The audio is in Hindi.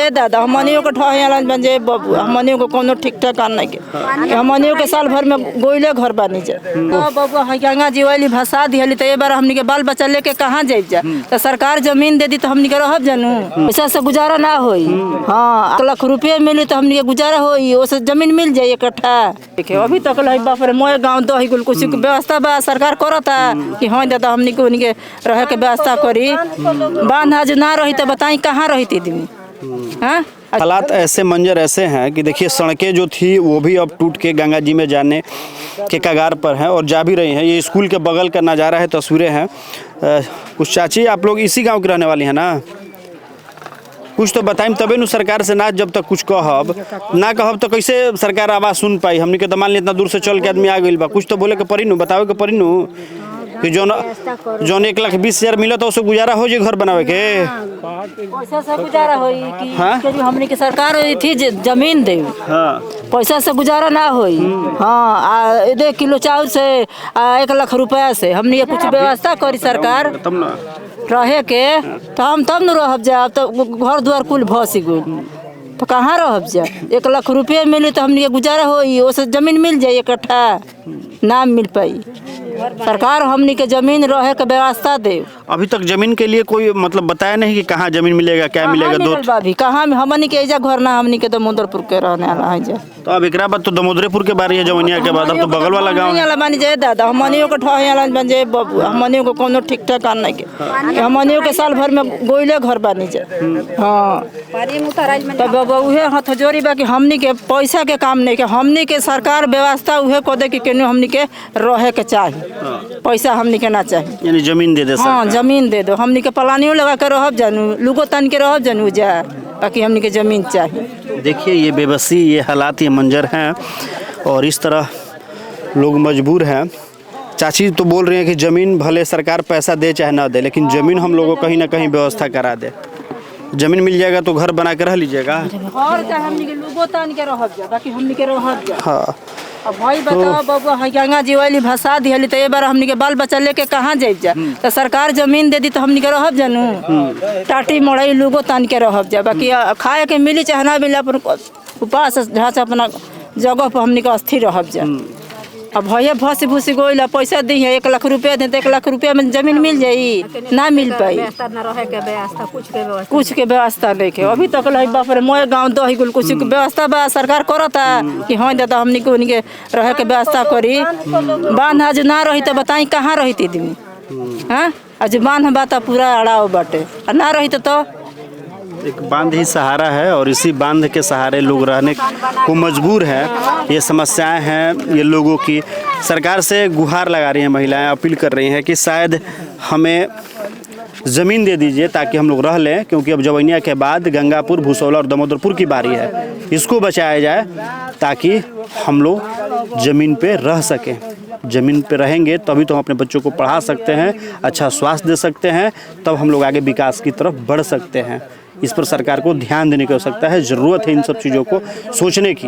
जाए दादा हमनियों को ठहला बन जाए बबू हमनियों को कोनो ठीक ठाक नहीं के हमनियों के साल भर में गोइले घर बनी जाए बबू गंगा जी वाली भसा दिहली तो ये बार हमनी के बाल बच्चा लेके कहाँ जाए जा तो सरकार जमीन दे दी तो हमनी के रहब जानू पैसा से गुजारा ना होई। हाँ 1 लाख रुपये मिली तो हमनी के गुजारा होई ओसे जमीन मिल जाए इकट्ठा। अभी तक बाप रे मोए गाँव दही गुल कुछ व्यवस्था बा सरकार करता कि हाँ दादा हमनी को उनके रहे के व्यवस्था करी बांध आज ना रही तो बताई कहाँ रही थी दीदी। हाँ हालात ऐसे मंजर ऐसे हैं कि देखिए सड़कें जो थी वो भी अब टूट के गंगा जी में जाने के कगार पर हैं और जा भी रही हैं। ये स्कूल के बगल का नज़ारा है, तस्वीरें हैं। कुछ चाची आप लोग इसी गांव की रहने वाली हैं ना? कुछ तो बताइम तबे नु सरकार से ना जब तक कुछ कहब ना कहब तो कैसे सरकार आवाज़ सुन पाई। हमने के तो मान ली इतना दूर से चल के आदमी आ गई बा कुछ तो बोले के पड़ी नु बतावे के पड़ी नु कि जौन 1,20,000 मिला तो उससे गुजारा हो जाए घर बनावे के पैसा से गुजारा होई कि हमनी के सरकार थी जमीन दे। हाँ पैसा से गुजारा ना होई। हाँ 1 किलो चावल से 1 लाख रुपया से हमनी के कुछ व्यवस्था करी सरकार तब ना रहे के तो हम तब न रहब जा तो घर द्वार कुल भसी गई तो कहाँ रहब जा 1 लाख रुपये मिली तो हमनी के गुजारा होई ओसे जमीन मिल जाए इकट्ठा ना मिल पाई। सरकार हमनी के जमीन रहे के व्यवस्था दे। अभी तक जमीन के लिए कोई मतलब बताया नहीं कि कहाँ जमीन मिलेगा क्या मिलेगा दो भी कहाँ हमनी के एजा घर ना हमनी के दामोदरपुर के रहने वाला है जा तो अब एक बाद तो दामोदरपुर के बारे है जवनिया के बाद अब तो बगल वाला गाँव मानी जाए दादा हमनियों को ठहला बन जाए बबू हमनियों को कोनो ठीक ठाक नहीं के हमनियों के साल भर में गोइले घर बनी जाए। हाँ तो बाबा उहे हाथ जोड़ी बा कि हमनी के पैसा के काम नहीं के हमनी के सरकार व्यवस्था उहे कर दे कि केनो हमनी के रहे के चाहिए पैसा हमनी के ना चाहिए यानी जमीन दे दे। हाँ जमीन दे दो हमनी के पलानियों लगा के रहब जानू लुगो तन के रहब जानू जा बाकी हमनी के जमीन चाहिए। देखिए ये बेबसी ये हालात ये मंजर हैं और इस तरह लोग मजबूर हैं। चाची तो बोल रही हैं कि ज़मीन भले सरकार पैसा दे चाहे ना दे लेकिन ज़मीन हम लोगों को कहीं ना कहीं व्यवस्था करा दे। ज़मीन मिल जाएगा तो घर बना के रह लीजिएगा और चाहे हमनी के लुगो तन के रहब जा बाकी हमनी के रहब जा। हाँ अब भाई बताओ बबुआ गंगा जी वाली भसा दिहली तो ये बार हमनी के बाल बच्चा लेके कहाँ जाए जा तो सरकार जमीन दे दी तो हमनी के रहब जानू टाटी मड़ई लुगो तन के रहब जा बाकी खाए के मिली चाहे ना मिले अपन उपास ढांचा अपना जगह पर हमनी के स्थिर रहब जा। अब भैया भसी भूसी गोइला पैसा दी है 1 लाख रुपया दे तो 1 लाख रुपया में जमीन मिल जाई ना मिल पाई कुछ के व्यवस्था नहीं के। अभी तक बाप रे मोए गाँव दही गुल कुछ व्यवस्था बा सरकार करता कि हाँ दादा हमनी को उनके रहे के व्यवस्था करी बांध आज ना रही तो बताई कहाँ रही थी दीदी। हाँ आज बांध बा तो पूरा अड़ाओ बाटे ना रही तो एक बांध ही सहारा है और इसी बांध के सहारे लोग रहने को मजबूर हैं। ये समस्याएं हैं ये लोगों की सरकार से गुहार लगा रही हैं महिलाएं अपील कर रही हैं कि शायद हमें ज़मीन दे दीजिए ताकि हम लोग रह लें क्योंकि अब जवनिया के बाद गंगापुर भूसौला और दामोदरपुर की बारी है इसको बचाया जाए ताकि हम लोग ज़मीन पे रह सकें। ज़मीन पे रहेंगे तभी तो हम अपने बच्चों को पढ़ा सकते हैं अच्छा स्वास्थ्य दे सकते हैं तब हम लोग आगे विकास की तरफ बढ़ सकते हैं। इस पर सरकार को ध्यान देने की आवश्यकता है ज़रूरत है इन सब चीज़ों को सोचने की।